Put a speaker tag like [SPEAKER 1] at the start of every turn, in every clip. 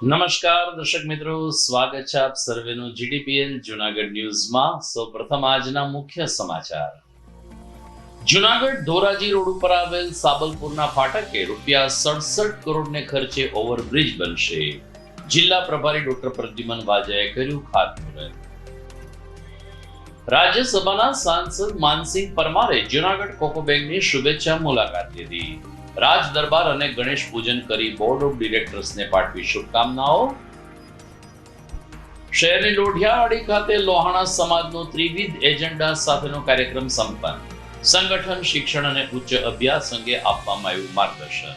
[SPEAKER 1] નમસ્કાર દર્શક મિત્રો, સ્વાગત છે આપ સર્વેનું જીટીપીએલ જૂનાગઢ ન્યૂઝમાં। સૌપ્રથમ આજના મુખ્ય સમાચાર। જૂનાગઢ ધોરાજી રોડ ઉપર આવેલ સાબલપુરના ફાટકે ₹67 કરોડને ખર્ચે ઓવરબ્રિજ બનશે। જિલ્લા પ્રભારી ડોક્ટર પ્રદ્યુમન વાજાએ કર્યું ખાતમુહૂર્ત। રાજ્યસભાના સાંસદ માનસિંહ પરમારે જૂનાગઢ કોકો બેંકની શુભેચ્છા મુલાકાત લીધી। રાજ દરબાર અને ગણેશ પૂજન કરી બોર્ડ ઓફ ડિરેક્ટર્સને પાઠવી શુભકામનાઓ। શહેરની લોઢિયાવાડી ખાતે લોહાણા સમાજનો ત્રિવિધ એજન્ડા સાથેનો કાર્યક્રમ સંપન્ન। સંગઠન, શિક્ષણ અને ઉચ્ચ અભ્યાસ અંગે આપવામાં આવ્યું માર્ગદર્શન।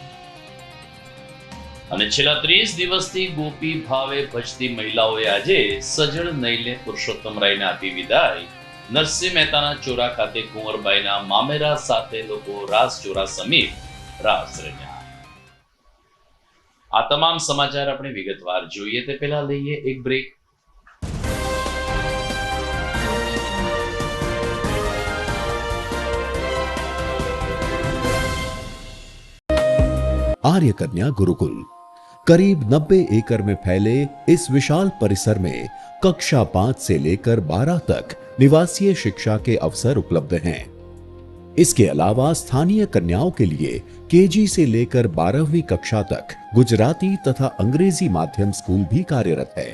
[SPEAKER 1] અને છેલ્લા 30 દિવસથી ગોપી ભાવે ભજતી મહિલાઓએ આજે સજળ નૈલે પુરુષોત્તમરાયને આપી વિદાય। નરસિંહ મહેતાના ચોરા ખાતે કુંવરબાઈના મામેરા સાથે લોકો રાસ ચોરા સમીપ રાસ રમ્યા। આ તમામ સમાચાર આપણે વિગતવાર જોઈએ તે પહેલા લઈએ એક બ્રેક।
[SPEAKER 2] आर्य कन्या गुरुकुल करीब 90 एकड़ में फैले इस विशाल परिसर में कक्षा 5 से लेकर 12 तक निवासीय शिक्षा के अवसर उपलब्ध हैं। इसके अलावा स्थानीय कन्याओं के लिए केजी से लेकर 12वीं कक्षा तक गुजराती तथा अंग्रेजी माध्यम स्कूल भी कार्यरत है।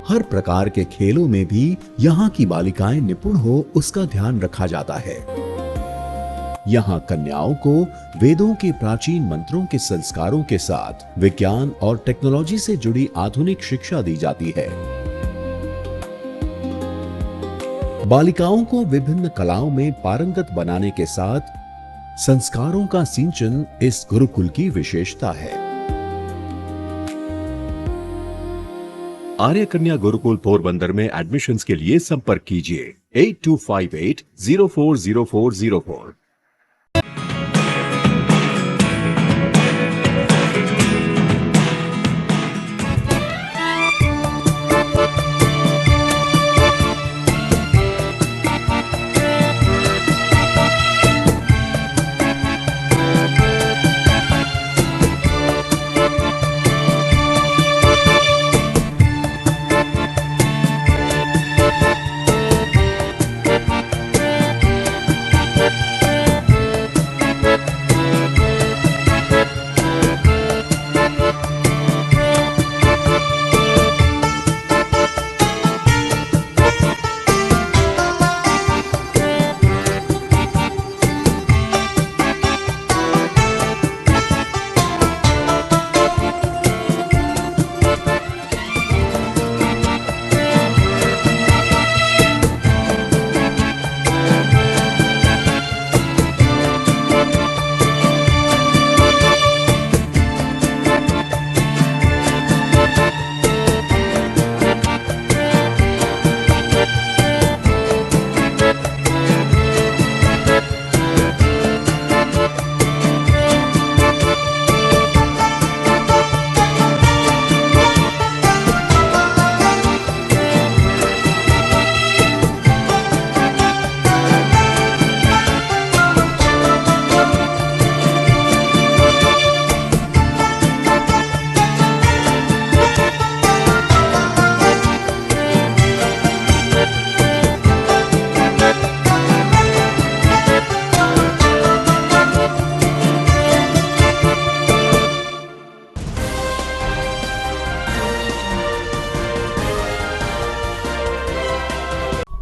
[SPEAKER 2] हर प्रकार के खेलों में भी यहाँ की बालिकाएं निपुण हो उसका ध्यान रखा जाता है। यहाँ कन्याओं को वेदों के प्राचीन मंत्रों के संस्कारों के साथ विज्ञान और टेक्नोलॉजी से जुड़ी आधुनिक शिक्षा दी जाती है। बालिकाओं को विभिन्न कलाओं में पारंगत बनाने के साथ संस्कारों का सिंचन इस गुरुकुल की विशेषता है। आर्य कन्या गुरुकुल पोरबंदर में एडमिशन्स के लिए संपर्क कीजिए 8258040404।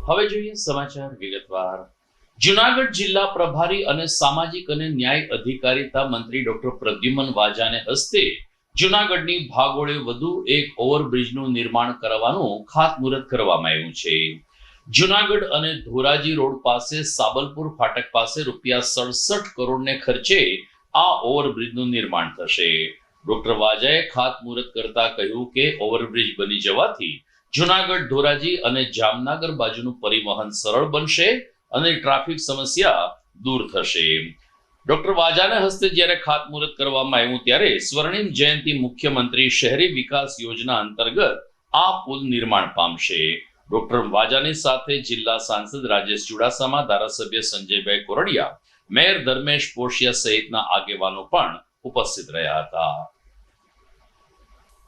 [SPEAKER 1] હવે જોઈએ સમાચાર વિગતવાર। જૂનાગઢ જિલ્લા પ્રભારી અને સામાજિક અને ન્યાય અધિકારીતા મંત્રી ડોક્ટર પ્રદ્યુમન વાજાને હસ્તે જૂનાગઢની ભાગોળે વધુ એક ઓવરબ્રિજનું નિર્માણ કરવાનું ખાતમુહૂર્ત કરવામાં આવ્યું છે। જૂનાગઢ અને ધોરાજી રોડ પાસે સાબલપુર ફાટક પાસે ₹67 કરોડને ખર્ચે આ ઓવરબ્રિજનું નિર્માણ થશે। ડોક્ટર વાજાએ ખાતમુહૂર્ત કરતા કહ્યું કે ઓવરબ્રિજ બની જવાથી જૂનાગઢ, ધોરાજી અને જામનગર બાજુનું પરિવહન સરળ બનશે અને ટ્રાફિક સમસ્યા દૂર થશે। ડોક્ટર વાજાના હસ્તે જ્યારે ખાતમુહૂર્ત કરવામાં આવ્યું ત્યારે સ્વર્ણિમ જયંતિ મુખ્યમંત્રી શહેરી વિકાસ યોજના અંતર્ગત આ પુલ નિર્માણ પામશે। ડોક્ટર વાજાની સાથે જિલ્લા સાંસદ રાજેશ ચુડાસમા, ધારાસભ્ય સંજયભાઈ કોરડિયા, મેયર ધર્મેશ પોશિયા સહિતના આગેવાનો પણ ઉપસ્થિત રહ્યા હતા।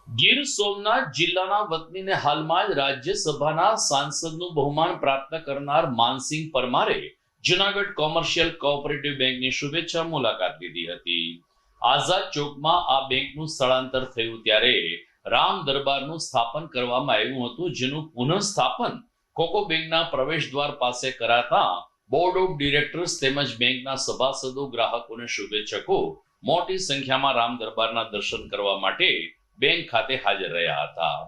[SPEAKER 1] ગીર સોમનાથ જિલ્લાના વતનીને હાલમાં જ રાજ્યસભાના સાંસદનું બહુમાન પ્રાપ્ત કરનાર માનસિંહ પરમારે જુનાગઢ કોમર્શિયલ કોઓપરેટિવ બેંકની શુભેચ્છા મુલાકાત લીધી હતી. આઝાદ ચોકમાં આ બેંકનું સ્થળાંતર થયું ત્યારે રામ દરબારનું સ્થાપન કરવામાં આવ્યું હતું, જેનું પુનઃસ્થાપન કોકો બેંકના પ્રવેશ દ્વાર પાસે કરાતા બોર્ડ ઓફ ડિરેક્ટર્સ તેમજ બેંકના સભાસદો, ગ્રાહકો અને શુભેચ્છકો મોટી સંખ્યામાં રામ દરબારના દર્શન કરવા માટે બેંક ખાતે હાજર રહ્યા હતા.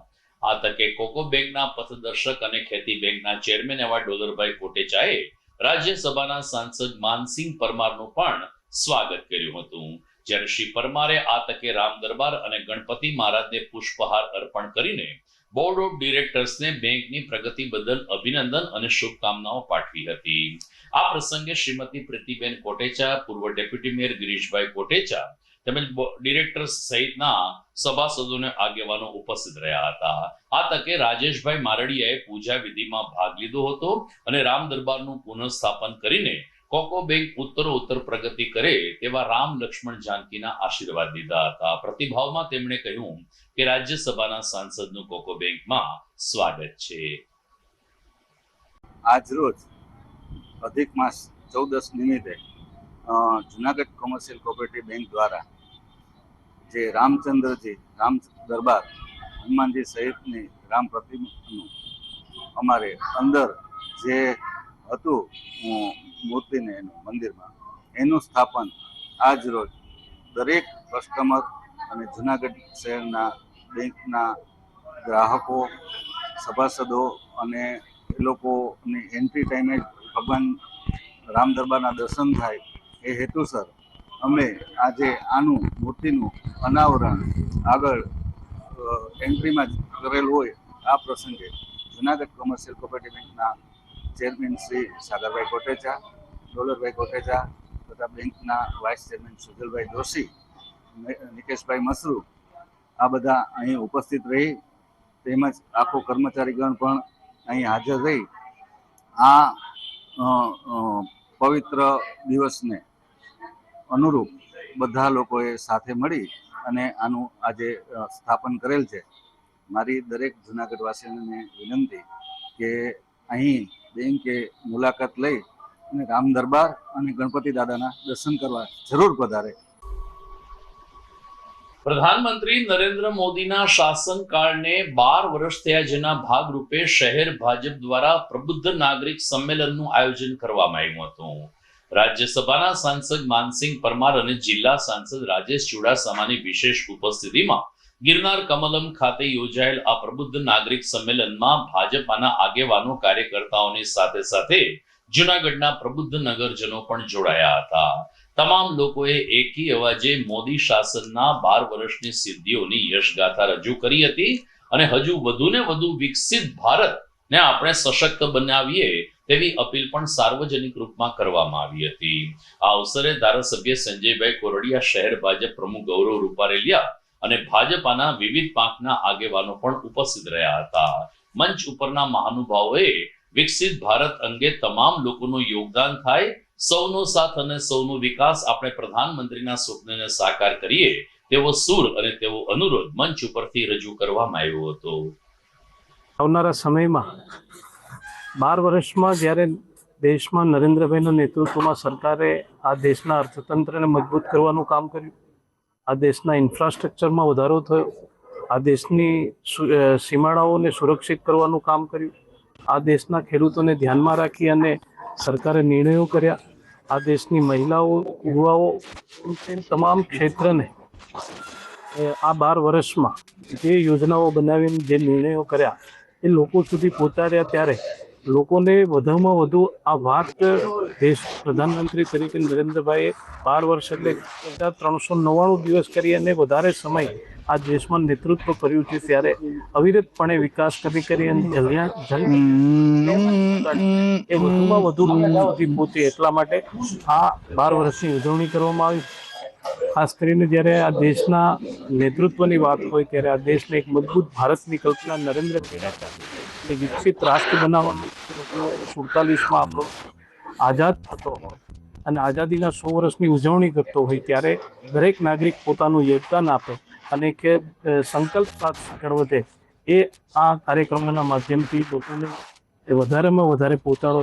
[SPEAKER 1] આ તકે કોકો બેંકના પથદર્શક અને ખેતી બેંકના ચેરમેન એવા ડોલરભાઈ કોટેચાએ રાજ્યસભાના સાંસદ માનસિંહ પરમારનું પણ સ્વાગત કર્યું હતું. જ્યારે શ્રી પરમારે આ તકે રામ દરબાર અને ગણપતિ મહારાજને પુષ્પહાર અર્પણ કરીને બોર્ડ ઓફ ડિરેક્ટર્સને બેંકની પ્રગતિ બદલ અભિનંદન અને શુભકામનાઓ પાઠવી હતી. આ પ્રસંગે શ્રીમતી પ્રીતિબેન કોટેચા, પૂર્વ ડેપ્યુટી મેયર ગિરીશભાઈ કોટેચા તેમજ ડિરેક્ટર્સ સહિતના સભાસદોને આગેવાનો ઉપસ્થિત રહ્યા હતા. આ તકે રાજેશભાઈ મારડીયાએ પૂજા વિધિમાં ભાગ લીધો હતો અને રામ દરબારનું પુનઃસ્થાપન કરીને કોકો બેંક ઉત્તરોત્તર પ્રગતિ કરે તેવા રામ, લક્ષ્મણ, જાનકીના આશીર્વાદ લીધા હતા. પ્રતિભાવમાં તેમણે કહ્યું કે રાજ્યસભાના સાંસદનું કોકો બેંકમાં સ્વાગત છે.
[SPEAKER 3] આજ રોજ અધિક માસ 14 નિમિત્તે જુનાગઢ કોમર્શિયલ કોઓપરેટિવ બેંક દ્વારા જે રામચંદ્રજી, રામ દરબાર, હનુમાનજી સહિતની રામ પ્રતિમાનું અમારે અંદર જે હતું મૂર્તિને એનું મંદિરમાં એનું સ્થાપન આજ રોજ દરેક કસ્ટમર અને જુનાગઢ શહેરના બેંકના ગ્રાહકો, સભાસદો અને એ લોકોની એન્ટ્રી ટાઈમે ભગવાન રામ દરબારના દર્શન થાય એ હેતુસર અમે આજે આનું મૂર્તિનું અનાવરણ આગળ એન્ટ્રીમાં જ કરેલ હોય. આ પ્રસંગે જુનાગઢ કોમર્શિયલ કોઓપરેટિવ બેંકના ચેરમેન શ્રી સાગરભાઈ કોટેચા, ડોલરભાઈ કોટેચા તથા બેંકના વાઇસ ચેરમેન સુજલભાઈ જોશી, નિકેશભાઈ મસરૂ આ બધા અહીં ઉપસ્થિત રહી તેમજ આખો કર્મચારીગણ પણ અહીં હાજર રહી આ પવિત્ર દિવસને અનુરૂપ બધા લોકોએ સાથે મળી અને આનું આજે સ્થાપન કરેલ છે. મારી દરેક જુનાગઢ વાસીઓને વિનંતી કે અહીં બેંકે મુલાકાત લઈ અને રામ દરબાર અને ગણપતિ દાદાના દર્શન કરવા જરૂર પધારે.
[SPEAKER 1] પ્રધાનમંત્રી નરેન્દ્ર મોદીના શાસનકાળને 12 વર્ષ થયા, જેના ભાગરૂપે શહેર ભાજપ દ્વારા પ્રબુદ્ધ નાગરિક સંમેલનનું આયોજન કરવામાં આવ્યું હતું. રાજ્યસભાના સાંસદ માનસિંહ પરમાર અને જિલ્લા સાંસદ રાજેશ ચુડાસમાની વિશેષ ઉપસ્થિતિમાં ગિરનાર કમલમ ખાતે યોજાયેલ આ પ્રબુદ્ધ નાગરિક સંમેલનમાં ભાજપાના આગેવાનો, કાર્યકર્તાઓની સાથે સાથે જૂનાગઢના પ્રબુદ્ધ નગરજનો પણ જોડાયા હતા. તમામ લોકોએ એકી અવાજે મોદી શાસનના 12 વર્ષની સિદ્ધિઓની યશગાથા રજૂ કરી હતી અને હજુ વધુને વધુ વિકસિત ભારતને આપણે સશક્ત બનાવીએ તેવી અપીલ પણ સાર્વજનિક રૂપમાં કરવામાં આવી હતી. આ અવસરે ધારાસભ્ય સંજયભાઈ કોરડિયા, શહેર ભાજપ પ્રમુખ ગૌરવ રૂપારેલિયા અને ભાજપાના વિવિધ પાંખના આગેવાનો પણ ઉપસ્થિત રહ્યા હતા. મંચ ઉપરના મહાનુભાવોએ વિકસિત ભારત અંગે તમામ લોકોનું યોગદાન થાય, સૌનો સાથ અને સૌનો વિકાસ, આપણે પ્રધાનમંત્રીના સ્વપ્નને સાકાર કરીએ તેવો સૂર અને તેવો અનુરોધ મંચ ઉપરથી રજૂ કરવામાં આવ્યો હતો.
[SPEAKER 4] આવનારા સમયમાં 12 વર્ષમાં જ્યારે દેશમાં નરેન્દ્રભાઈના નેતૃત્વમાં સરકારે આ દેશના અર્થતંત્રને મજબૂત કરવાનું કામ કર્યું, આ દેશના ઇન્ફ્રાસ્ટ્રક્ચરમાં વધારો થયો, આ દેશની સીમાડાઓને સુરક્ષિત કરવાનું કામ કર્યું, આ દેશના ખેડૂતોને ધ્યાનમાં રાખી અને સરકારે નિર્ણયો કર્યા, આ દેશની મહિલાઓ, યુવાઓ તમામ ક્ષેત્રને આ 12 વર્ષમાં જે યોજનાઓ બનાવીને જે નિર્ણયો કર્યા એ લોકો સુધી પહોંચાડ્યા, ત્યારે લોકોને વધુમાં વધુ આ વાત દેશ પ્રધાનમંત્રી તરીકે નરેન્દ્રભાઈએ 12 વર્ષ એટલે 399 દિવસ કરી અને વધારે સમય આ દેશમાં નેતૃત્વ કર્યું છે, ત્યારે અવિરતપણે વિકાસ કરી અને એ વધુમાં વધુ લોકો સુધી પહોંચે એટલા માટે આ 12 વર્ષની ઉજવણી કરવામાં આવી. ખાસ કરીને જ્યારે આ દેશના નેતૃત્વની વાત હોય ત્યારે આ દેશને એક મજબૂત ભારતની કલ્પના નરેન્દ્રભાઈ વિકસિત રાષ્ટ્ર બનાવવાનું 47માં આપણો આઝાદ થતો હોય અને આઝાદીના 100 વર્ષની ઉજવણી કરતો હોય ત્યારે દરેક નાગરિક પોતાનું યોગદાન આપે અને કે સંકલ્પ સાથ આગળ વધે એ આ કાર્યક્રમના માધ્યમથી લોકોને વધારેમાં વધારે પહોંચાડો.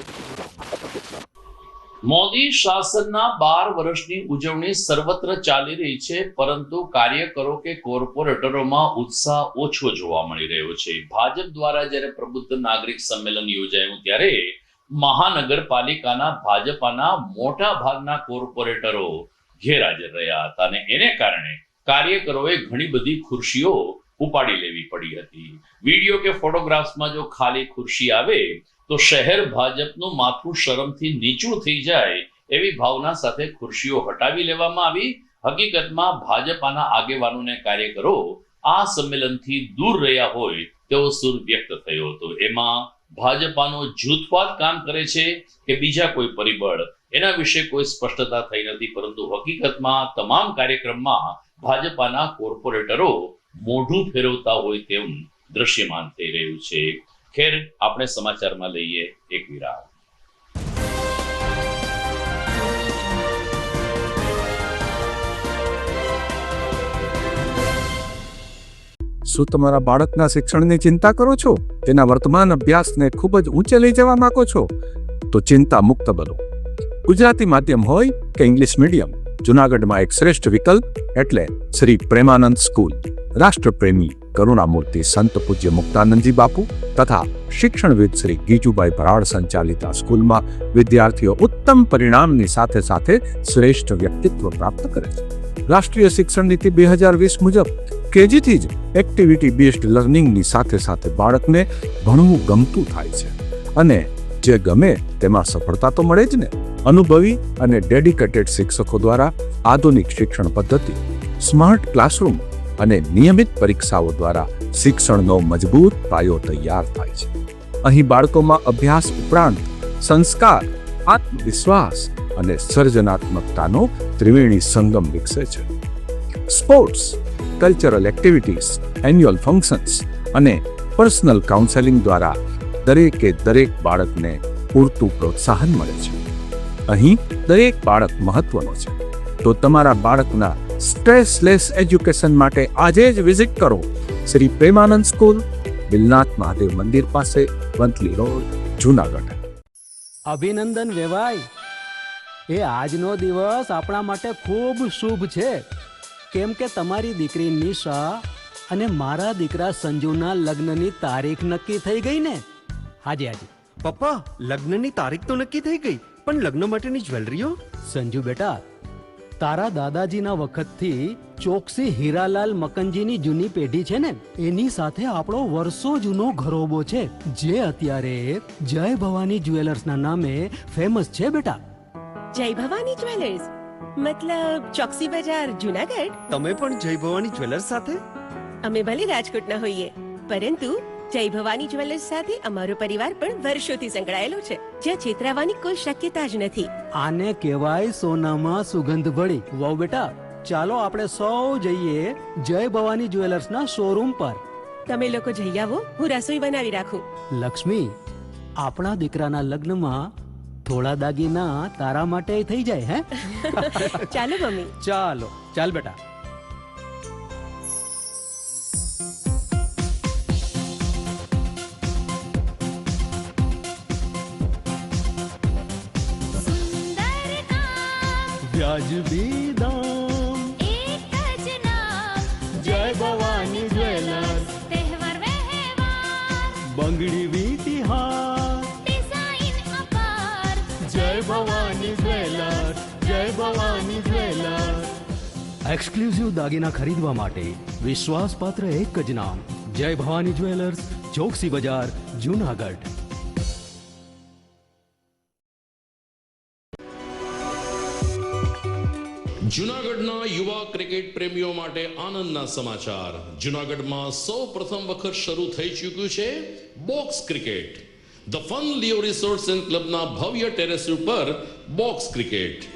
[SPEAKER 1] મોદી શાસનના 12 વર્ષની ઉજવણી સર્વત્ર ચાલી રહી છે, પરંતુ કાર્યકરો કે કોર્પોરેટરોમાં ઉત્સાહ ઓછો જોવા મળી રહ્યો છે. ભાજપ દ્વારા જ્યારે પ્રબુદ્ધ નાગરિક સંમેલન યોજાયું ત્યારે મહાનગરપાલિકાના ભાજપાના મોટા ભાગના કોર્પોરેટરો ગેરહાજર રહ્યા હતા અને એને કારણે કાર્યકરોએ ઘણી બધી ખુરશીઓ ઉપાડી લેવી પડી હતી. વિડીયો કે ફોટોગ્રાફ્સમાં જો ખાલી ખુરશી આવે તો શહેર ભાજપનું માથું શરમથી નીચું થઈ જાય એવી ભાવના સાથે ખુરશીઓ હટાવી લેવામાં આવી. હકીકતમાં ભાજપાના આગેવાનો અને કાર્યકરો આ સંમેલનથી દૂર રહ્યા હોય તેવો સૂર વ્યક્ત થયો હતો. એમાં ભાજપાનો જૂથવાદ કામ કરે છે કે બીજા કોઈ પરિબળ, એના વિશે કોઈ સ્પષ્ટતા થઈ નથી, પરંતુ હકીકતમાં તમામ કાર્યક્રમમાં ભાજપાના કોર્પોરેટરો મોઢું ફેરવતા હોય તેવું દ્રશ્યમાન થઈ રહ્યું છે. ખેર, આપણે સમાચારમાં લઈએ એક વિરામ.
[SPEAKER 5] શું તમારા બાળકના શિક્ષણની ચિંતા કરો છો? તેના વર્તમાન અભ્યાસને ખૂબ જ ઊંચે લઈ જવા માંગો છો? તો ચિંતા મુક્ત બનો. ગુજરાતી માધ્યમ હોય કે ઇંગ્લિશ મીડિયમ, જુનાગઢમાં એક શ્રેષ્ઠ વિકલ્પ એટલે શ્રી પ્રેમાનંદ સ્કૂલ. રાષ્ટ્રપ્રેમી કરુણામૂર્તિ સંત પૂજ્ય મુક્તાનંદજી બાપુ તથા શિક્ષણવિદ શ્રી ગીજુભાઈ ભરાડ સંચાલિત આ સ્કૂલમાં વિદ્યાર્થીઓ ઉત્તમ પરિણામની સાથે સાથે શ્રેષ્ઠ વ્યક્તિત્વ પ્રાપ્ત કરે છે. રાષ્ટ્રીય શિક્ષણ નીતિ 2020 મુજબ કેજીથી જ એક્ટિવિટી બેઝડ લર્નિંગની સાથે સાથે બાળકને ભણવું ગમતું થાય છે અને જે ગમે તેમાં સફળતા તો મળે જ ને. અનુભવી અને ડેડિકેટેડ શિક્ષકો દ્વારા આધુનિક શિક્ષણ પદ્ધતિ, સ્માર્ટ ક્લાસરૂમ અને નિયમિત પરીક્ષાઓ દ્વારા શિક્ષણનો મજબૂત પાયો તૈયાર થાય છે. અહીં બાળકોમાં અભ્યાસ ઉપરાંત સંસ્કાર, આત્મવિશ્વાસ અને સર્જનાત્મકતાનો ત્રિવેણી સંગમ વિકસે છે. Sports, cultural activities, annual functions અને પર્સનલ કાઉન્સેલિંગ દ્વારા દરેકે દરેક બાળકને પૂરતું પ્રોત્સાહન મળે છે. અહીં દરેક બાળક મહત્વનો છે. તો તમારા બાળકના સ્ટ્રેસલેસ એજ્યુકેશન માટે આજે જ વિઝિટ કરો શ્રી પ્રેમાનંદ સ્કૂલ, બિલનાથ મહાદેવ મંદિર પાસે, વંથલી રોડ, જુનાગઢ.
[SPEAKER 6] અભિનંદન વેવાય. એ આજનો દિવસ આપણા માટે ખૂબ શુભ છે, કેમ કે તમારી દીકરી નિશા અને મારા દીકરા સંજુના લગ્નની તારીખ નક્કી થઈ ગઈ ને. હાજી હાજી
[SPEAKER 7] પપ્પા, લગ્નની તારીખ તો નક્કી થઈ ગઈ, પણ લગ્ન માટેની જ્વેલરીઓ?
[SPEAKER 6] સંજુ બેટા, તારા દાદાજીના વખતથી ચોકસી હીરાલાલ મકનજીની જૂની પેઢી છે ને, એની સાથે આપણો વર્ષો જૂનો ઘરોબો છે, જે અત્યારે જય ભવાની જ્વેલર્સના નામે ફેમસ છે બેટા.
[SPEAKER 8] જય ભવાની જ્વેલર્સ મતલબ ચોકસી બજાર, જુનાગઢ?
[SPEAKER 7] તમે પણ જય ભવાની જ્વેલર્સ સાથે?
[SPEAKER 8] અમે ભલે રાજકોટના હોઈએ, પરંતુ જય ભવાની જ્વેલર્સ સાથે અમારો પરિવાર પણ વર્ષોથી સંકળાયેલો છે, જ્યાં છેતરાવાની કોઈ શક્યતા જ નથી.
[SPEAKER 6] આને કહેવાય સોનામાં સુગંધ ભળી. વહુ બેટા, ચાલો આપણે સૌ જઈએ જય ભવાની જ્વેલર્સના શોરૂમ પર.
[SPEAKER 8] તમે લોકો જઈ આવો, હું રસોઈ બનાવી રાખું.
[SPEAKER 6] લક્ષ્મી, આપણા દીકરાના લગ્નમાં થોડા દાગીના તારા માટે થઈ જાય. હે
[SPEAKER 8] ચાલો મમ્મી.
[SPEAKER 6] ચાલો ચાલ બેટા. વ્યાજબી દામ,
[SPEAKER 9] એક જ નામ,
[SPEAKER 6] જય ભવાની જ્વેલર્સ.
[SPEAKER 9] તહેવાર વ્યવહાર,
[SPEAKER 6] બંગડી વીટી હાર,
[SPEAKER 9] ડિઝાઇન અપાર,
[SPEAKER 6] જય ભવાની જ્વેલર્સ, જય ભવાની જ્વેલર્સ. એક્સક્લુઝિવ દાગીના ખરીદવા માટે વિશ્વાસપાત્ર એક જ નામ, જય ભવાની જ્વેલર્સ, ચોકસી બજાર, જુનાગઢ.
[SPEAKER 1] જુનાગઢના યુવા ક્રિકેટ પ્રેમીઓ માટે આનંદના સમાચાર. જુનાગઢમાં સૌ પ્રથમ વખત શરૂ થઈ ચૂક્યું છે box cricket. The fun Leo resorts and ક્લબના ભવ્ય ટેરેસ ઉપર બોક્સ ક્રિકેટ.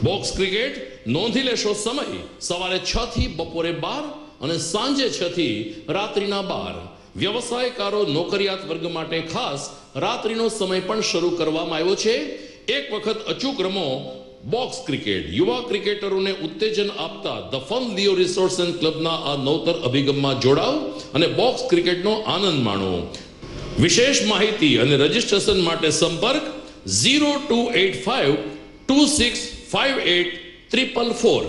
[SPEAKER 1] બોક્સ ક્રિકેટ નોંધી લેશો સમય સવારે 6 થી બપોરે 12 અને સાંજે 6 થી રાત્રિના 12. વ્યવસાયકારો નોકરિયાત વર્ગ માટે ખાસ રાત્રિનો સમય પણ શરૂ કરવામાં આવ્યો છે. એક વખત અચૂક રમો બોક્સ ક્રિકેટ. યુવા ક્રિકેટરોને ઉત્તેજન આપતા the fun Leo resorts and ક્લબના આ નવતર અભિગમમાં જોડાઓ અને બોક્સ ક્રિકેટનો આનંદ માણો. વિશેષ માહિતી અને રજીસ્ટ્રેશન માટે સંપર્ક 0285 2658 444.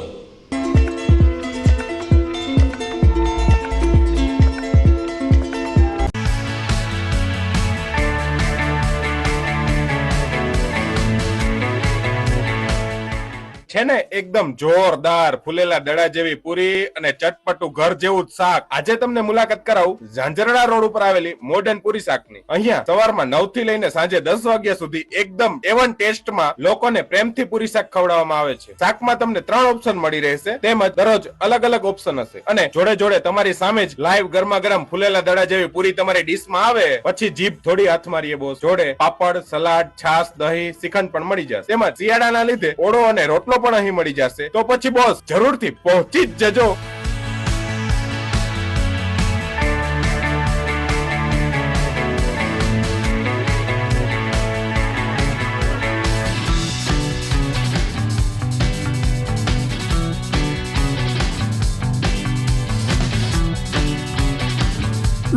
[SPEAKER 10] છે ને એકદમ જોરદાર ફૂલેલા દડા જેવી પૂરી અને ચટપટું ઘર જેવું જ શાક. આજે તમને મુલાકાત કરાવું ઝાંઝરડા રોડ ઉપર આવેલી મોડર્ન પૂરી શાકની. અહીંયા સવારમાં 9 થી લઈને સાંજે 10 વાગ્યા સુધી એકદમ એવન ટેસ્ટમાં લોકોને પ્રેમથી પૂરી શાક ખવડાવવામાં આવે છે. શાકમાં તમને 3 ઓપ્શન મળી રહેશે, તેમજ દરરોજ અલગ અલગ ઓપ્શન હશે અને જોડે જોડે તમારી સામે જ લાઈવ ગરમા ગરમ ફૂલેલા દડા જેવી પૂરી તમારી ડીશમાં આવે પછી જીભ થોડી હાથ મારીએ બોસ. જોડે પાપડ, સલાડ, છાશ, દહીં, શ્રીખંડ પણ મળી જશે. તેમજ શિયાળાના લીધે ઓળો અને રોટલો પણ અહીં મળી જશે. તો પછી બોસ જરૂરથી પહોંચી જ જજો.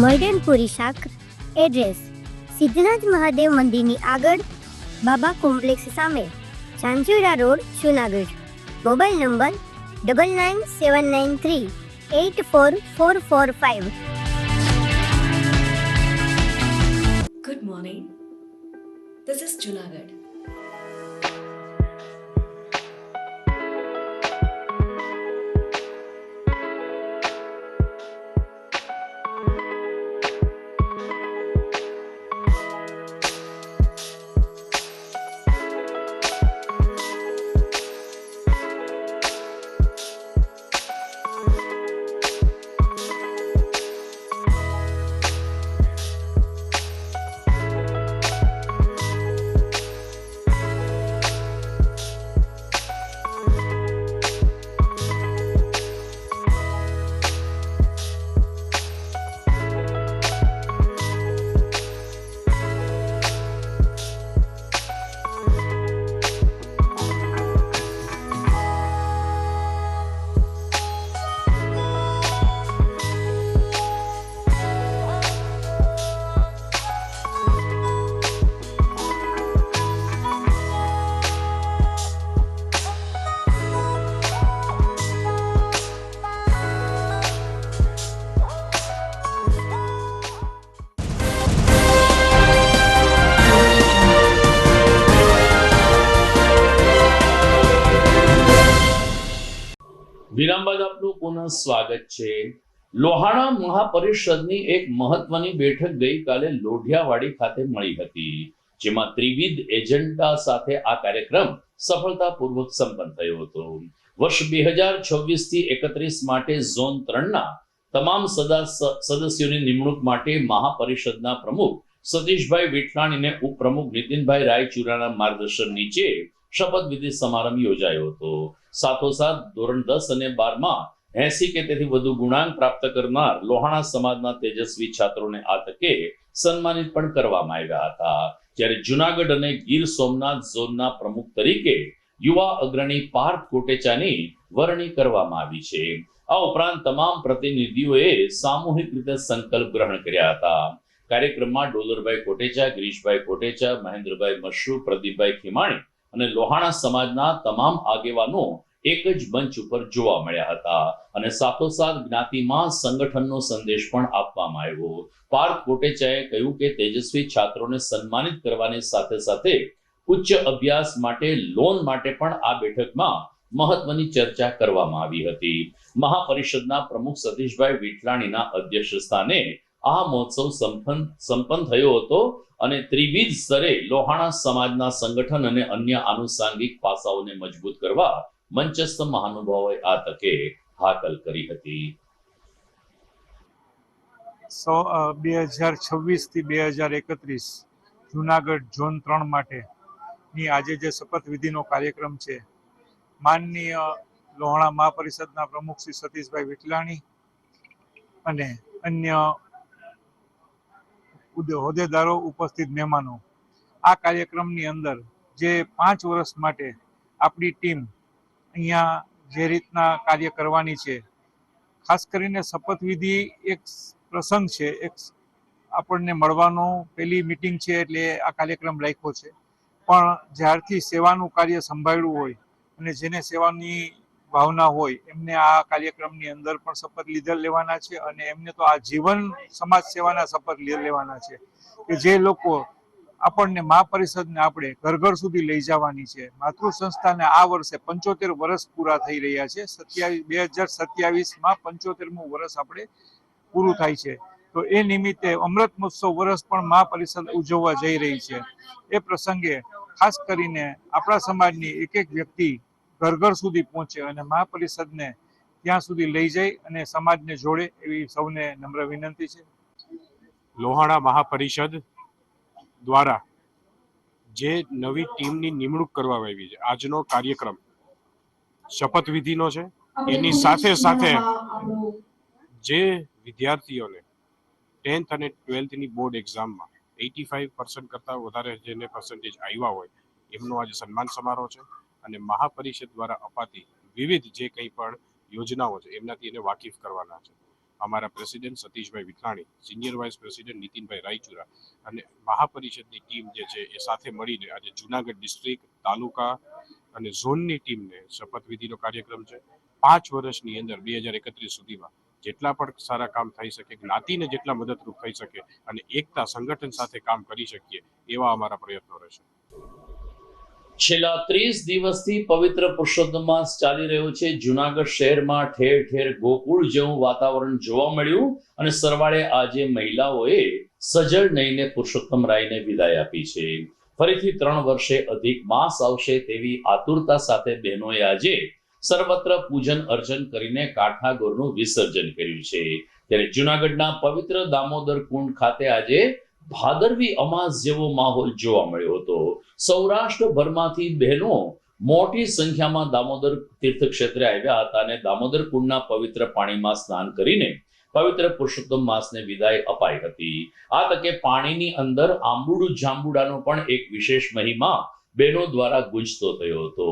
[SPEAKER 11] મોડર્ન પૂરી શાક. એડ્રેસ સિદ્ધનાથ મહાદેવ મંદિરની આગળ, બાબા કોમ્પ્લેક્સ સામે, Zanzarda road, Junagadh. Mobile number 9979384445.
[SPEAKER 12] Good morning. This is Junagadh.
[SPEAKER 1] વિરામ બાદ આપનું પુનઃ સ્વાગત છે. લોહાણા મહાપરિષદની એક મહત્વની બેઠક ગઈકાલે લોઢિયાવાડી ખાતે મળી હતી, જેમાં ત્રિવિધ એજન્ડા સાથે આ કાર્યક્રમ સફળતાપૂર્વક સંપન્ન થયો હતો. વર્ષ 2026 થી 31 માટે ઝોન 3 ના તમામ સદસ્યોની નિમણૂક માટે મહાપરિષદના પ્રમુખ સતીશભાઈ વિઠલાણીને ઉપપ્રમુખ નીતિનભાઈ રાયચુરાના માર્ગદર્શન નીચે શપથવિધિ સમારંભ યોજાયો હતો. સાથોસાથ ધોરણ 10 અને 12માં 80 કે તેથી વધુ ગુણાંક પ્રાપ્ત કરનાર લોહાણા સમાજના તેજસ્વી છાત્રોને આ તકે સન્માનિત પણ કરવામાં આવ્યા હતા. જ્યારે જુનાગઢ અને ગીર સોમનાથ ઝોનના પ્રમુખ તરીકે યુવા અગ્રણી પાર્થ કોટેચાની વરણી કરવામાં આવી છે. આ ઉપરાંત તમામ પ્રતિનિધિઓએ સામૂહિક રીતે સંકલ્પ ગ્રહણ કર્યા હતા. કાર્યક્રમમાં ડોલરભાઈ કોટેચા, ગિરીશભાઈ કોટેચા, મહેન્દ્રભાઈ મશરૂ, પ્રદીપભાઈ ખીમાણી અને લોહાણા સમાજના તમામ આગેવાનો એક જ મંચ ઉપર જોવા મળ્યા હતા અને સાથોસાથ જ્ઞાતિમાં સંગઠનનો સંદેશ પણ આપવામાં આવ્યો. પાર્થ કોટેચાએ કહ્યું કે તેજસ્વી છાત્રોને સન્માનિત કરવાની સાથે સાથે ઉચ્ચ અભ્યાસ માટે લોન માટે પણ આ બેઠકમાં મહત્વની ચર્ચા કરવામાં આવી હતી. મહાપરિષદના પ્રમુખ સતીશભાઈ વિઠલાણીના અધ્યક્ષ સ્થાને આ મહોત્સવ સંપન્ન થયો હતો અને ત્રિવિધ સ્તરે લોહાણા સમાજના સંગઠન અને અન્ય આનુષાંગિક પાસાઓને મજબૂત કરવા મંચસ્થ મહાનુભાવોએ આ તકે હાકલ કરી હતી.
[SPEAKER 13] 2026 થી 2031 જુનાગઢ ઝોન 3 માટેની આજે જે શપથવિધિનો કાર્યક્રમ છે, માનનીય લોહાણા મહાપરિષદના પ્રમુખ શ્રી સતીશભાઈ વિઠલાણી અને અન્ય હોદ્દેદારો, ઉપસ્થિત મહેમાનો, આ કાર્યક્રમની અંદર જે 5 વર્ષ માટે આપણી ટીમ અહીંયા જે રીતના કાર્ય કરવાની છે, ખાસ કરીને શપથવિધિ એક પ્રસંગ છે, એક આપણને મળવાનો પહેલી મિટિંગ છે એટલે આ કાર્યક્રમ રાખ્યો છે. પણ જ્યારથી સેવાનું કાર્ય સંભાળ્યું હોય અને જેને સેવાની ભાવના હોય એમને આ કાર્યક્રમની અંદર પણ શપથ લેવાના છે અને એમને તો આ જીવન સમાજ સેવાના શપથ લેવાના છે કે જે લોકો આપણને મહા પરિષદને આપણે ઘર ઘર સુધી લઈ જવાની છે. માતૃ સંસ્થાને આ વર્ષે 75 વર્ષ પૂરા થઈ રહ્યા છે. 2027માં 75મું વર્ષ આપણે પૂરું થાય છે. તો એ નિમિત્તે અમૃત મહોત્સવ વર્ષ પણ મહા પરિષદ ઉજવવા જઈ રહી છે. એ પ્રસંગે ખાસ કરીને આપણા સમાજની એક એક વ્યક્તિ ઘર ઘર સુધી પહોંચે અને મહા પરિષદને ત્યાં સુધી લઈ જાય અને સમાજને જોડે એવી સૌને નમ્ર વિનંતી છે.
[SPEAKER 14] લોહાણા મહાપરિષદ દ્વારા જે નવી ટીમની નિમણૂક કરવામાં આવી છે, આજનો કાર્યક્રમ શપથવિધિનો છે. એની સાથે સાથે જે વિદ્યાર્થીઓને 10th અને 12thની બોર્ડ એક્ઝામમાં 85% કરતાં વધારે જેને પર્સન્ટેજ આવ્યા હોય એમનો આજે સન્માન સમારોહ છે અને મહાપરિષદ દ્વારા અપાતી વિવિધ જે કંઈ પણ યોજનાઓ છે એમનાથી એને વાકેફ કરવાના છે. અમારા president Satishbhai Vithlani, senior vice president Nitinbhai Raichura અને મહાપરિષદની ટીમ જે છે એ સાથે મળીને આજે જુનાગઢ ડિસ્ટ્રિક્ટ, તાલુકા અને ઝોનની ટીમને શપથવિધિનો કાર્યક્રમ છે. 5 વર્ષની અંદર 2031 સુધીમાં જેટલા પણ સારા કામ થઈ શકે, જ્ઞાતિને જેટલા મદદરૂપ થઈ શકે અને એકતા સંગઠન સાથે કામ કરી શકીએ એવા અમારા પ્રયત્નો રહેશે.
[SPEAKER 1] છેલ્લા 30 દિવસથી પવિત્ર પુરુષોત્તમ માસ ચાલી રહ્યો છે. જુનાગઢ શહેરમાં ઠેર ઠેર ગોકુળ જેવું વાતાવરણ જોવા મળ્યું અને સરવાળે આજે મહિલાઓએ સજળ નહીને પુરુષોત્તમ રાયને વિદાય આપી છે. ફરીથી 3 વર્ષે અધિક માસ આવશે તેવી આતુરતા સાથે બહેનોએ આજે સર્વત્ર પૂજન અર્ચન કરીને કાઠાગોરનું વિસર્જન કર્યું છે. ત્યારે જુનાગઢના પવિત્ર દામોદર કુંડ ખાતે આજે ભાદરવી અમાસ જેવો માહોલ જોવા મળ્યો હતો. સૌરાષ્ટ્રભરમાંથી બહેનો મોટી સંખ્યામાં દામોદર તીર્થ ક્ષેત્રે આવ્યા હતા અને દામોદર કુંડના પવિત્ર પાણીમાં સ્નાન કરીને પવિત્ર પુરુષોત્તમ માસને વિદાય અપાઈ હતી. આ તકે પાણીની અંદર આંબુડુ જાંબુડાનો પણ એક વિશેષ મહિમા બહેનો દ્વારા ગુંજતો થયો હતો.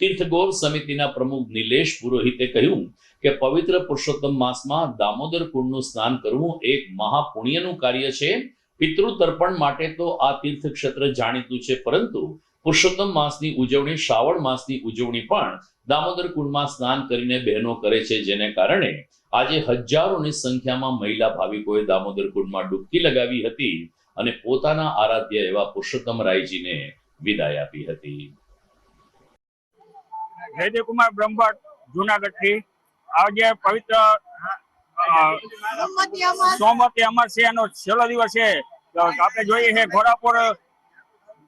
[SPEAKER 1] તીર્થગોર સમિતિના પ્રમુખ નિલેશ પુરોહિતે કહ્યું કે પવિત્ર પુરુષોત્તમ માસમાં દામોદર કુંડનું સ્નાન કરવું એક મહાપુણ્યનું કાર્ય છે. પિતૃ તર્પણ માટે તો આ તીર્થ ક્ષેત્ર જાણીતું છે, પરંતુ પુરુષોત્તમ માસની ઉજવણી, શ્રાવણ માસની ઉજવણી પણ દામોદર કુંડમાં સ્નાન કરીને બહેનો કરે છે, જેને કારણે આજે હજારોની સંખ્યામાં મહિલા ભાવિકોએ દામોદર કુંડમાં ડૂબકી લગાવી હતી અને પોતાના આરાધ્ય એવા પુરુષોત્તમ રાયજીને વિદાય આપી હતી.
[SPEAKER 15] જયદેવકુમાર બ્રહ્મભટ્ટ, જુનાગઢથી. આજે પવિત્ર સોમવતી અમાસ્યાનો છેલ્લો દિવસ છે. આપણે જોઈએ છે ઘોડાપુર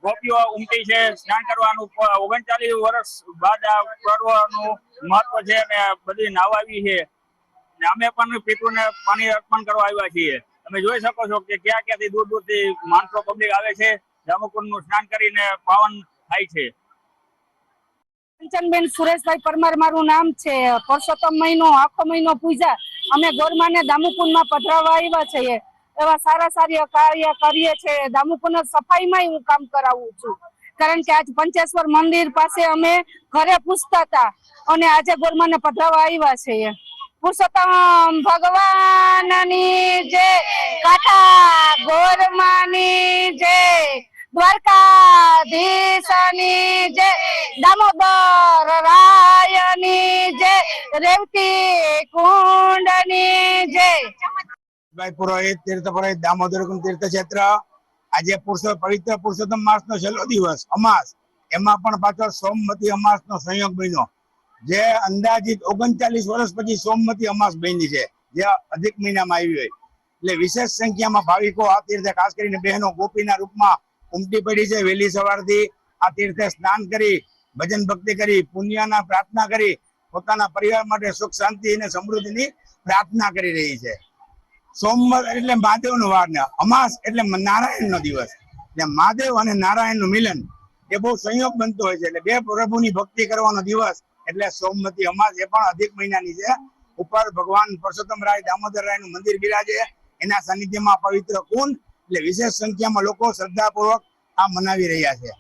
[SPEAKER 15] ગોપીઓ ઉમટી છે સ્નાન કરવાનું. 39 વર્ષ બાદ આ પર્વનું મહત્વ છે અને બધી નાવા આવી છે. અમે પણ પિતૃને પાણી અર્પણ કરવા આવ્યા છીએ. તમે જોઈ શકો છો કે ક્યાં ક્યાંથી દૂર દૂરથી માણસો પબ્લિક આવે છે. દામોકુંડનું સ્નાન કરીને પાવન થાય છે.
[SPEAKER 16] કંચનબેન સુરેશભાઈ પરમાર મારું નામ છે. પુરુષોત્તમ મહિનો આખો મહિનો પૂજા અમે ગોરમાને દામુકુંડમાં પધરાવવા આવ્યા છીએ. એવા સારા કાર્ય કરીએ છીએ. દામુકુંડ સફાઈમાં હું કામ કરાવું છું, કારણ કે આજ પંચેશ્વર મંદિર પાસે અમે ઘરે પૂછતા હતા અને આજે ગોરમાને પધરાવવા આવ્યા છીએ. પુરુષોત્તમ ભગવાનની જય, કાઠા ગોરમાની જય, દ્વારકાધીશની જય, દામોદર રાયની જય, રેવતી કુંડની જય.
[SPEAKER 17] પુરોહિત, તીર્થ પુરોહિત, દામોદર કુંડ તીર્થ ક્ષેત્ર. આજે પવિત્ર પુરુષોત્તમ માસનો છેલ્લો દિવસ અમાસ, એમાં પણ પાછળ સોમવતી અમાસનો સંયોગ બન્યો, જે અંદાજિત 39 વર્ષ પછી સોમવતી અમાસ બની છે, જે અધિક મહિનામાં આવી હોય. એટલે વિશેષ સંખ્યામાં ભાવિકો આ તીર્થે, ખાસ કરીને બહેનો ગોપીના રૂપમાં ઉમટી પડી છે. વહેલી સવારથી આ તીર્થે સ્નાન કરી, ભજન ભક્તિ કરી, પુણ્યના પ્રાર્થના કરી, પોતાના પરિવાર માટે સુખ શાંતિ અને સમૃદ્ધિની પ્રાર્થના કરી રહી છે. સોમવાર એટલે મહાદેવનો વાર ને અમાસ એટલે નારાયણનો દિવસ. એટલે મહાદેવ અને નારાયણનું મિલન એ બહુ સંયોગ બનતો હોય છે. એટલે બે પ્રભુની ભક્તિ કરવાનો દિવસ એટલે સોમવતી અમાસ. એ પણ અધિક મહિનાની છે. ઉપર ભગવાન પુરુષોત્તમ રાય, દામોદર રાયનું મંદિર બિરાજે, એના સાનિધ્યમાં પવિત્ર કુંડ એટલે વિશેષ સંખ્યામાં લોકો શ્રદ્ધાપૂર્વક આ મનાવી રહ્યા છે.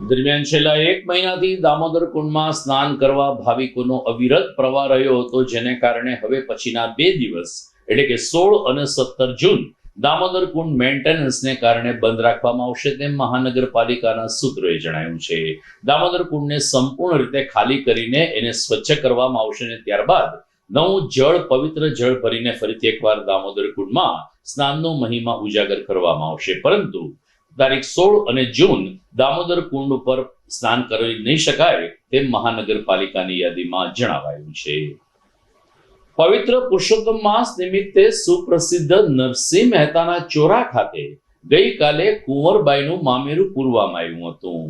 [SPEAKER 1] દરમિયાન છેલ્લા 1 મહિનાથી દામોદર કુંડમાં સ્નાન કરવા ભાવિકોનો અવિરત પ્રવાહ રહ્યો હતો, જેને કારણે હવે પછીના 2 દિવસ એટલે કે 16 અને 17 જૂન દામોદર કુંડ મેન્ટેનન્સને કારણે બંધ રાખવામાં આવશે તેમ મહાનગરપાલિકાના સૂત્રોએ જણાવ્યું છે. દામોદર કુંડને સંપૂર્ણ રીતે ખાલી કરીને એને સ્વચ્છ કરવામાં આવશે અને ત્યારબાદ નવું પવિત્ર જળ ભરીને ફરીથી એકવાર દામોદર કુંડમાં સ્નાનનો મહિમા ઉજાગર કરવામાં આવશે. પરંતુ તારીખ 16 અને જૂન દામોદર કુંડ ઉપર સ્નાન કરી નહીં શકાય તેમ મહાનગરપાલિકાની યાદીમાં જણાવાયું છે. પવિત્ર પુરુષોત્તમ માસ નિમિત્તે સુપ્રસિદ્ધ નરસિંહ મહેતાના ચોરા ખાતે ગઈકાલે કુંવરબાઈનું મામેરું પૂરવામાં આવ્યું હતું.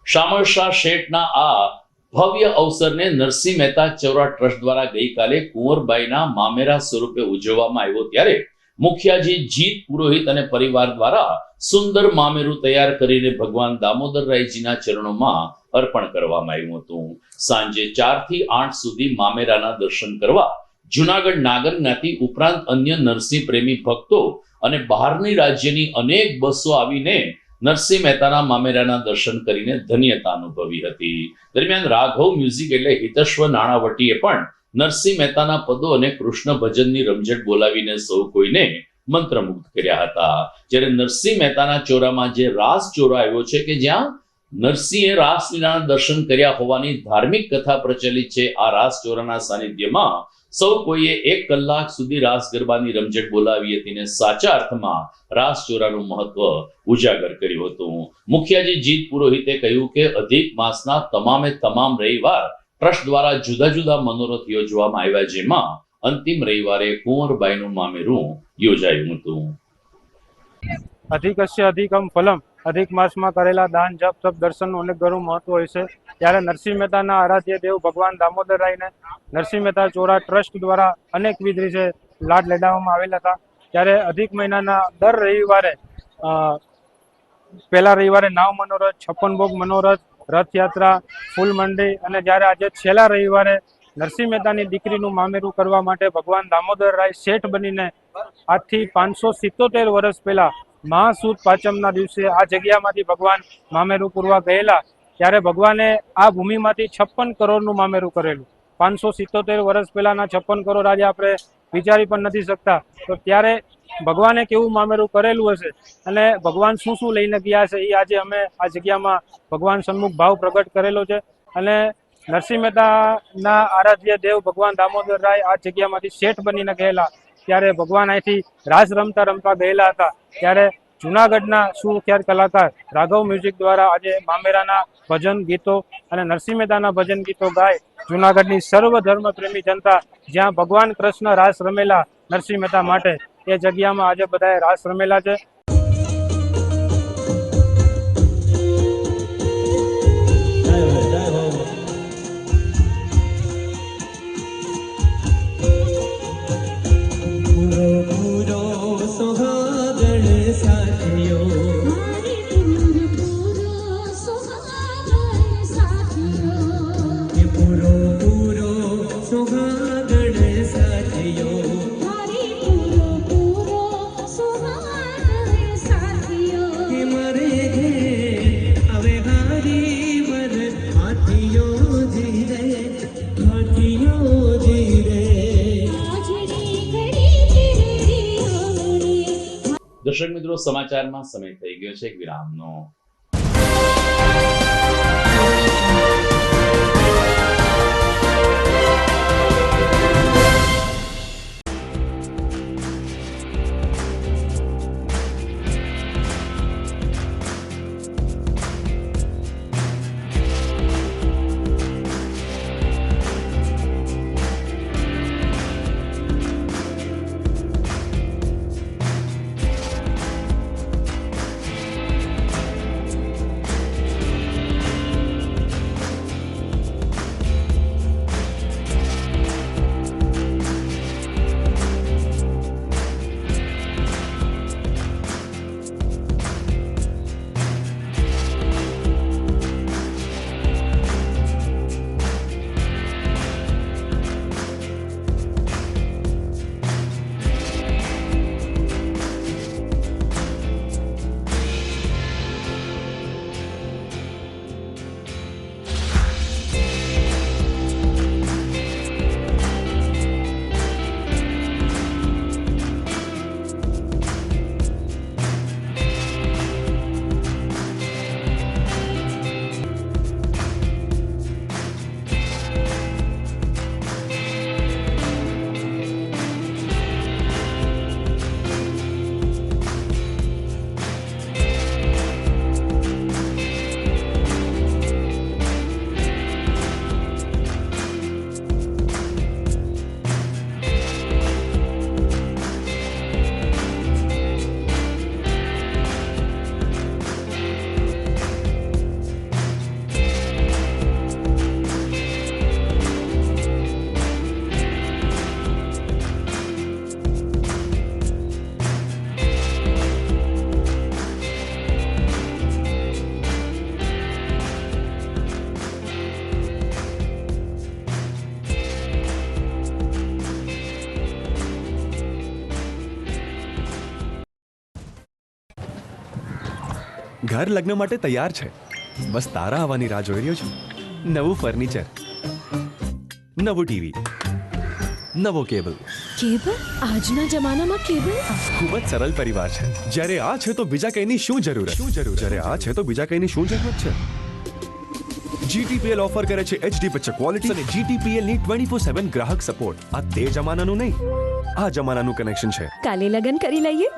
[SPEAKER 1] શામળશા શેઠના આ ભવ્ય અવસરને નરસિંહ મહેતા ચોરા ટ્રસ્ટ દ્વારા ગઈકાલે કુંવરબાઈના મામેરા સ્વરૂપે ઉજવવામાં આવ્યો, ત્યારે મુખિયાજી જીત પુરોહિત અને પરિવાર દ્વારા સુંદર મામેરું તૈયાર કરીને ભગવાન દામોદરરાયજીના ચરણોમાં અર્પણ કરવામાં આવ્યું હતું. સાંજે 4 થી 8 સુધી મામેરાના દર્શન કરવા જુનાગઢ નાગર જ્ઞાતિ ઉપરાંત અન્ય નરસિંહ પ્રેમી ભક્તો અને બહારની રાજ્યની અનેક બસો આવીને નરસિંહ મહેતાના મામેરાના દર્શન કરીને ધન્યતા અનુભવી હતી. દરમિયાન રાઘવ મ્યુઝિક એટલે હિતેશ્વર નાણાવટીએ પણ નરસિંહ મહેતાના પદો અને કૃષ્ણ ભજનની રમઝટ બોલાવીને સૌ કોઈને મંત્રમુગ્ધ કર્યા હતા. જ્યારે નરસિંહ મહેતાના ચોરામાં જે રાસ ચોરો આવ્યો છે કે જ્યાં નરસિંહે રાસલીલાના દર્શન કર્યા હોવાની ધાર્મિક કથા પ્રચલિત છે, આ રાસ ચોરાના સાનિધ્યમાં સૌ કોઈએ 1 કલાક સુધી રાસ ગરબાની રમઝટ બોલાવી હતી અને સાચા અર્થમાં રાસ ચોરાનું મહત્વ ઉજાગર કર્યું હતું. મુખિયાજી જીત પુરોહિતે કહ્યું કે અધિક માસના તમામે તમામ રવિવાર ટ્રસ્ટ દ્વારા જુદા જુદા મનોરથ યોજવામાં આવ્યા, જેમાં અંતિમ રવિવારે કુંવરબાઈનું મામેરું યોજાયું હતું.
[SPEAKER 18] અધિકસ્ય અધિકમ ફલમ, અધિક માસમાં કરેલા દાન જપ તપ દર્શનનું અનેક ઘણું મહત્વ હોય છે. ત્યારે નરસિંહ મહેતાના આરાધ્ય દેવ ભગવાન દામોદરરાયને નરસિંહ મહેતા ચોરા ટ્રસ્ટ દ્વારા અનેકવિધ રીતે લાડ લેડાવવામાં આવેલા હતા. ત્યારે અધિક મહિનાના દર રવિવારે પહેલા રવિવારે નાવ મનોરથ, 56 ભોગ મનોરથ, રથયાત્રા, ફૂલ મંડી અને જ્યારે આજે છેલ્લા રવિવારે નરસિંહ મહેતાની દીકરીનું મામેરું કરવા માટે ભગવાન દામોદરરાય શેઠ બનીને આજથી 577 વર્ષ પહેલા મહાસુદ પાંચમના દિવસે આ જગ્યામાંથી ભગવાન મામેરું પૂરવા ગયેલા. ત્યારે ભગવાને આ ભૂમિમાંથી 56 કરોડનું મામેરું કરેલું. 577 વર્ષ પહેલાના 56 કરોડ આજે આપણે વિચારી પણ નથી શકતા. તો ત્યારે ભગવાને કેવું મામેરું કરેલું હશે અને ભગવાન શું શું લઈને ગયા છે એ આજે અમે આ જગ્યામાં ભગવાન સન્મુખ ભાવ પ્રગટ કરેલો છે. અને નરસિંહ મહેતાના આરાધ્ય દેવ ભગવાન દામોદરરાય આ જગ્યામાંથી શેઠ બનીને ગયેલા. ત્યારે ભગવાન અહીંથી રાસ રમતા રમતા ગયેલા હતા. ત્યારે જુનાગઢના સુખ્યાત કલાકાર રાઘવ મ્યુઝિક દ્વારા આજે મામેરાના ભજન ગીતો અને નરસિંહ મહેતાના ભજન ગીતો ગાય જુનાગઢની સર્વ ધર્મ પ્રેમી જનતા જ્યાં ભગવાન કૃષ્ણ રાસ રમેલા નરસિંહ મહેતા માટે એ જગ્યામાં આજે બધાએ રાસ રમેલા છે.
[SPEAKER 1] દર્શક મિત્રો, સમાચારમાં સમય થઈ ગયો છે એક વિરામનો.
[SPEAKER 19] ઘર લગ્ન માટે તૈયાર છે, બસ તારા આવવાની રાહ જોઈ રહ્યો છું. નવું ફર્નિચર, નવું ટીવી, નવો કેબલ.
[SPEAKER 12] કેબલ? આજના જમાનામાં કેબલ?
[SPEAKER 19] ખૂબ જ સરળ પરિવાર છે. જ્યારે આ છે તો બીજા કઈની શું જરૂરત? જ્યારે આ છે તો બીજા કઈની શું જરૂરત છે? GTPL ઓફર કરે છે HD પિક્ચર ક્વોલિટી અને GTPL ની 24/7 ગ્રાહક સપોર્ટ. આ તે જમાનાનું નહીં, આ જમાનાનું કનેક્શન છે.
[SPEAKER 12] કાલે લગન કરી લઈએ.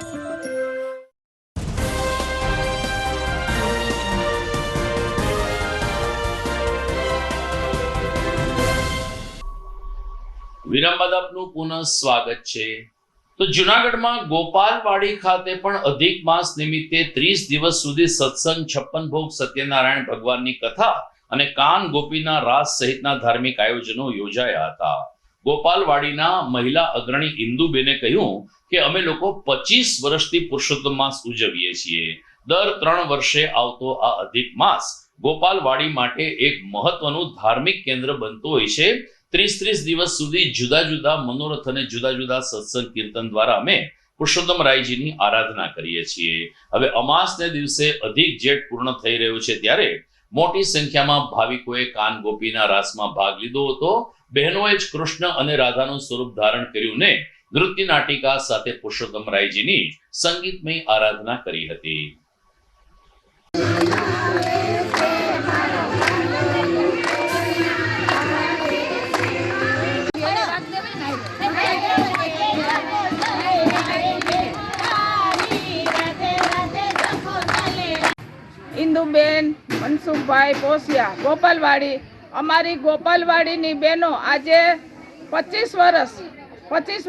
[SPEAKER 1] વિરામ બાદ આપનું પુનઃ સ્વાગત છે. તો જુનાગઢમાં ગોપાલવાડી ખાતે પણ અધિક માસ નિમિત્તે 30 દિવસ સુધી સત્સંગ, 56 ભોગ, સત્યનારાયણ ભગવાનની કથા અને કાન ગોપીના રાસ સહિતના ધાર્મિક આયોજનો યોજાયા હતા. ગોપાલવાડીના મહિલા અગ્રણી ઇન્દુબેને કહ્યું કે અમે લોકો 25 વર્ષથી પુરુષોત્તમ માસ ઉજવીએ છીએ. દર 3 વર્ષે આવતો આ અધિક માસ ગોપાલવાડી માટે એક મહત્વનું ધાર્મિક કેન્દ્ર બનતું હોય છે. 30 દિવસ સુધી જુદા જુદા મનોરથ અને જુદા જુદા સત્સંગ કીર્તન દ્વારા અમે પુરુષોત્તમ રાયજીની આરાધના કરીએ છીએ. હવે અમાસને દિવસે અધિક જેઠ પૂર્ણ થઈ રહ્યો છે ત્યારે મોટી સંખ્યામાં ભાવિકોએ કાન ગોપીના રાસમાં ભાગ લીધો હતો. બહેનોએ જ કૃષ્ણ અને રાધાનું સ્વરૂપ ધારણ કર્યું ને નૃત્ય નાટિકા સાથે પુરુષોત્તમ રાયજીની સંગીતમય આરાધના કરી હતી.
[SPEAKER 16] ઇન્દુબેન મનસુખભાઈ પોસિયા, ગોપાલવાડી. અમારી ગોપાલવાડીની બહેનો આજે 25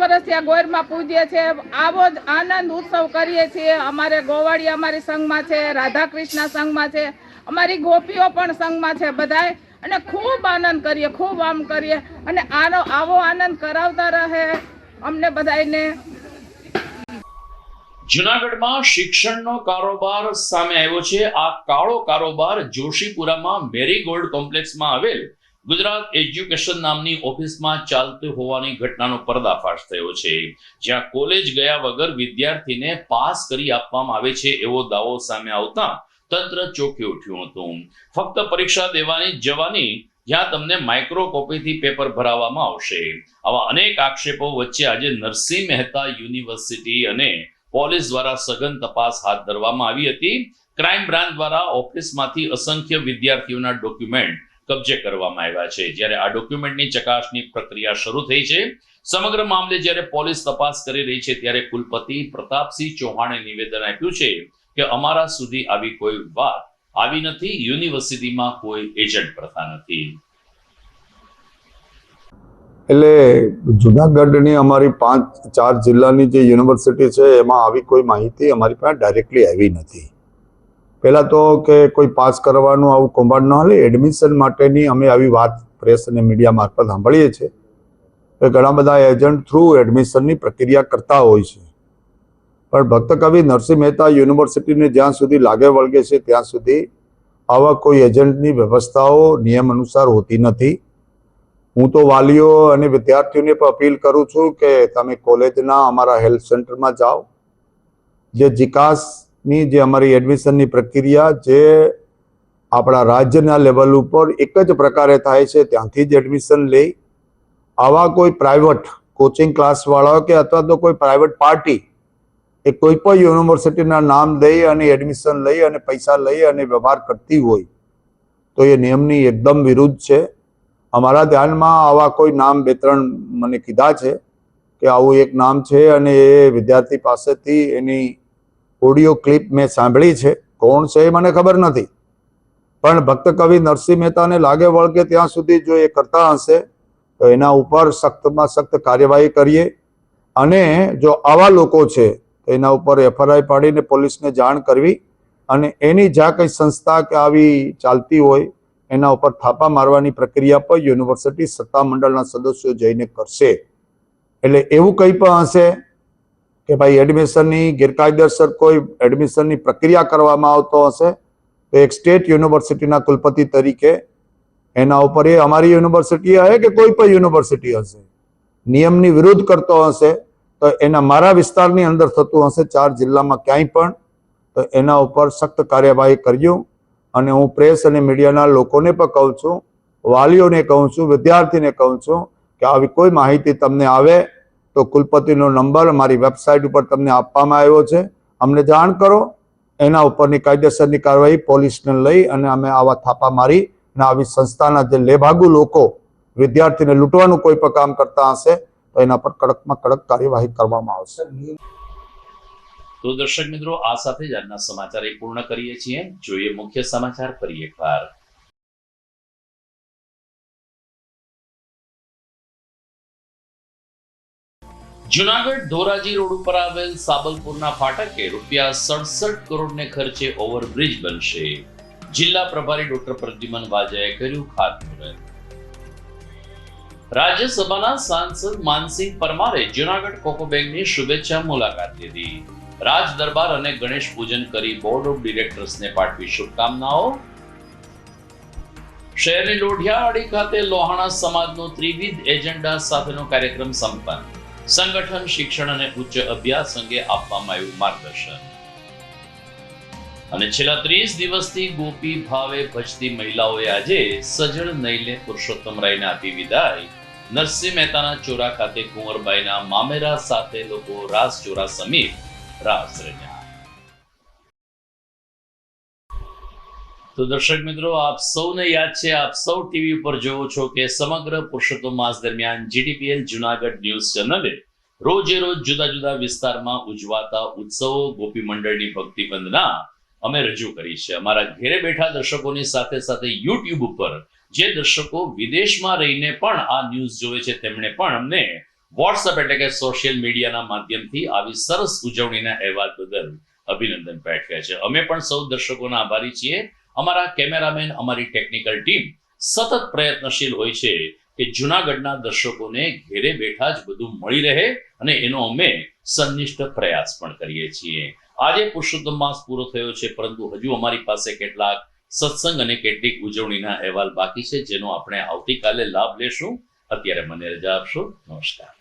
[SPEAKER 16] વર્ષથી આ ગોરમાં પૂજીએ છે. આવો જ આનંદ ઉત્સવ કરીએ છીએ. અમારે ગોવાળી અમારી સંઘમાં છે, રાધા કૃષ્ણ સંઘમાં છે, અમારી ગોપીઓ પણ સંઘમાં છે બધાય, અને ખૂબ આનંદ કરીએ, ખૂબ આમ કરીએ, અને આવો આનંદ કરાવતા રહે અમને બધાને.
[SPEAKER 1] જુનાગઢમાં શિક્ષણનો કારોબાર સામે આવ્યો છે. આ કાળો કારોબાર જોશીપુરામાં મેરીગોલ્ડ કોમ્પ્લેક્સમાં આવેલ ગુજરાત એજ્યુકેશન નામની ઓફિસમાં ચાલતી હોવાની ઘટનાનો પર્દાફાશ થયો છે. જ્યાં કોલેજ ગયા વગર વિદ્યાર્થીને પાસ કરી આપવામાં આવે છે એવો દાવો સામે આવતા તંત્ર ચોંકી ઉઠ્યું હતું. ફક્ત પરીક્ષા દેવાની જવાની, જ્યાં તમને માઇક્રો કોપીથી પેપર ભરાવવામાં આવશે. આવા અનેક આક્ષેપો વચ્ચે આજે નરસિંહ મહેતા યુનિવર્સિટી અને પોલીસ દ્વારા સઘન તપાસ હાથ ધરવામાં આવી હતી. ક્રાઇમ બ્રાન્ચ દ્વારા ઓફિસમાંથી અસંખ્ય વિદ્યાર્થીઓના ડોક્યુમેન્ટ કબજે કરવામાં આવ્યા છે. જ્યારે આ ડોક્યુમેન્ટની ચકાસણી પ્રક્રિયા શરૂ થઈ છે. સમગ્ર મામલે જ્યારે પોલીસ તપાસ કરી રહી છે ત્યારે કુલપતિ પ્રતાપસિંહ ચૌહાણે નિવેદન આપ્યું છે કે અમારા સુધી આવી કોઈ વાત આવી નથી. યુનિવર્સિટીમાં કોઈ એજન્ટ પ્રથા નથી.
[SPEAKER 20] એટલે જુનાગઢની અમારી 4 જિલ્લાની જે યુનિવર્સિટી છે એમાં આવી કોઈ માહિતી અમારી પાસે ડાયરેક્ટલી આવી નથી. પહેલાં તો કે કોઈ પાસ કરવાનું આવું કૌભાંડ ન હાલે. એડમિશન માટેની અમે આવી વાત પ્રેસ અને મીડિયા મારફત સાંભળીએ છીએ કે ઘણા બધા એજન્ટ થ્રુ એડમિશનની પ્રક્રિયા કરતા હોય છે. પણ ભક્ત કવિ નરસિંહ મહેતા યુનિવર્સિટીને જ્યાં સુધી લાગે વળગે છે ત્યાં સુધી આવા કોઈ એજન્ટની વ્યવસ્થાઓ નિયમ અનુસાર હોતી નથી. હું તો વાલીઓ અને વિદ્યાર્થીઓને પણ અપીલ કરું છું કે તમે કોલેજના અમારા હેલ્થ સેન્ટરમાં જાઓ. જે જીકાસની જે અમારી એડમિશનની પ્રક્રિયા જે આપણા રાજ્યના લેવલ ઉપર એક જ પ્રકારે થાય છે ત્યાંથી જ એડમિશન લઈ. આવા કોઈ પ્રાઇવેટ કોચિંગ ક્લાસવાળાઓ કે અથવા તો કોઈ પ્રાઇવેટ પાર્ટી એ કોઈ પણ યુનિવર્સિટીના નામ દઈ અને એડમિશન લઈ અને પૈસા લઈ અને વ્યવહાર કરતી હોય તો એ નિયમની એકદમ વિરુદ્ધ છે. અમારા ધ્યાનમાં આવા કોઈ નામ 2-3 મને કીધા છે કે આવું એક નામ છે અને એ વિદ્યાર્થી પાસેથી એની ઓડિયો ક્લિપ મેં સાંભળી છે. કોણ છે એ મને ખબર નથી, પણ ભક્ત કવિ નરસિંહ મહેતાને લાગે વળગે ત્યાં સુધી જો એ કરતા હશે તો એના ઉપર સખ્તમાં સખ્ત કાર્યવાહી કરીએ. અને જો આવા લોકો છે તો એના ઉપર FIR પાડીને પોલીસને જાણ કરવી અને એની જ્યાં કંઈ સંસ્થા કે આવી ચાલતી હોય એના ઉપર થાપા મારવાની પ્રક્રિયા પર યુનિવર્સિટી સત્તામંડળના સદસ્યો જઈને કરશે. એટલે એવું કંઈ પણ હશે કે ભાઈ એડમિશનની ગેરકાયદેસર કોઈ એડમિશનની પ્રક્રિયા કરવામાં આવતો હશે તો એક સ્ટેટ યુનિવર્સિટીના કુલપતિ તરીકે એના ઉપર એ અમારી યુનિવર્સિટી હશે કે કોઈ પણ યુનિવર્સિટી હશે નિયમની વિરુદ્ધ કરતો હશે તો એના મારા વિસ્તારની અંદર થતું હશે 4 જિલ્લામાં ક્યાંય પણ તો એના ઉપર સખ્ત કાર્યવાહી કરજો. અને હું પ્રેસ અને મીડિયાના લોકોને પણ કહું છું, વાલીઓને કહું છું, વિદ્યાર્થીને કહું છું કે આવી કોઈ માહિતી તમને આવે તો કુલપતિનો નંબર મારી વેબસાઇટ ઉપર તમને આપવામાં આવ્યો છે, અમને જાણ કરો. એના ઉપરની કાયદેસરની કાર્યવાહી પોલીસને લઈ અને અમે આવા થાપા મારી અને આવી સંસ્થાના જે લેભાગુ લોકો વિદ્યાર્થીને લૂંટવાનું કોઈ પણ કામ કરતા હશે તો એના પર કડકમાં કડક કાર્યવાહી કરવામાં આવશે.
[SPEAKER 1] તો દર્શક મિત્રો, આ સાથે જ આજના સમાચાર પૂર્ણ કરીએ છીએ. જોઈએ મુખ્ય સમાચાર ફરી એકવાર. જુનાગઢ ધોરાજી રોડ ઉપર આવેલ સાબલપુરના ફાટકે ₹67 કરોડને ખર્ચે ઓવરબ્રિજ બનશે. જિલ્લા પ્રભારી ડોક્ટર પ્રદ્યુમન વાજાએ કર્યું ખાતમુહૂર્ત. રાજ્યસભાના સાંસદ માનસિંહ પરમારે જુનાગઢ કોકો બેંકની શુભેચ્છા મુલાકાત લીધી. રાજ દરબાર અને ગણેશ પૂજન કરી બોર્ડ ઓફ ડિરેક્ટર્સને પાઠવી શુભકામનાઓ. શહેરની લોઢિયાવાડી ખાતે લોહાણા સમાજનો ત્રિવિધ એજન્ડા સાથેનો કાર્યક્રમ સંપન્ન. સંગઠન, શિક્ષણ અને ઉચ્ચ અભ્યાસ અંગે આપવામાં આવ્યું માર્ગદર્શન. અને છેલ્લા 30 દિવસથી ગોપી ભાવે ભજતી મહિલાઓએ આજે સજળ નૈલે પુરુષોત્તમરાયને આપી વિદાય. નરસિંહ મહેતાના ચોરા ખાતે કુંવરબાઈના મામેરા સાથે લોકો રાસ ચોરા સમીપ રાસ રમ્યા. તો દર્શક મિત્રો, આપ સૌને યાદ છે, આપ સૌ ટીવી ઉપર જોવો છો કે સમગ્ર પુરુષોત્તમ માસ દરમિયાન GTPL જુનાગઢ ન્યૂઝ ચેનલે રોજે રોજ જુદા જુદા વિસ્તારમાં ઉજવાતા ઉત્સવો, ગોપી મંડળની ભક્તિ વંદના અમે રજૂ કરી છે. અમારા ઘેરે બેઠા દર્શકોની સાથે સાથે YouTube ઉપર જે દર્શકો વિદેશમાં રહીને પણ આ ન્યૂઝ જોવે છે તેમણે પણ અમને WhatsApp એટલે કે સોશિયલ મીડિયાના માધ્યમથી આવી સરસ ઉજવણીના અહેવાલ બદલ અભિનંદન પાઠવ્યા છે. અમે પણ સૌ દર્શકોના આભારી છીએ. અમારા કેમેરામેન, અમારી ટેકનિકલ ટીમ સતત પ્રયત્નશીલ હોય છે કે જુનાગઢના દર્શકોને ઘેરે બેઠા જ બધું મળી રહે અને એનો અમે સંનિષ્ઠ પ્રયાસ પણ કરીએ છીએ. આજે પુરુષોત્તમ માસ પૂરો થયો છે, પરંતુ હજુ અમારી પાસે કેટલાક સત્સંગ અને કેટલીક ઉજવણીના અહેવાલ બાકી છે, જેનો આપણે આવતીકાલે લાભ લેશું. અત્યારે મને રજા આપશો. નમસ્કાર.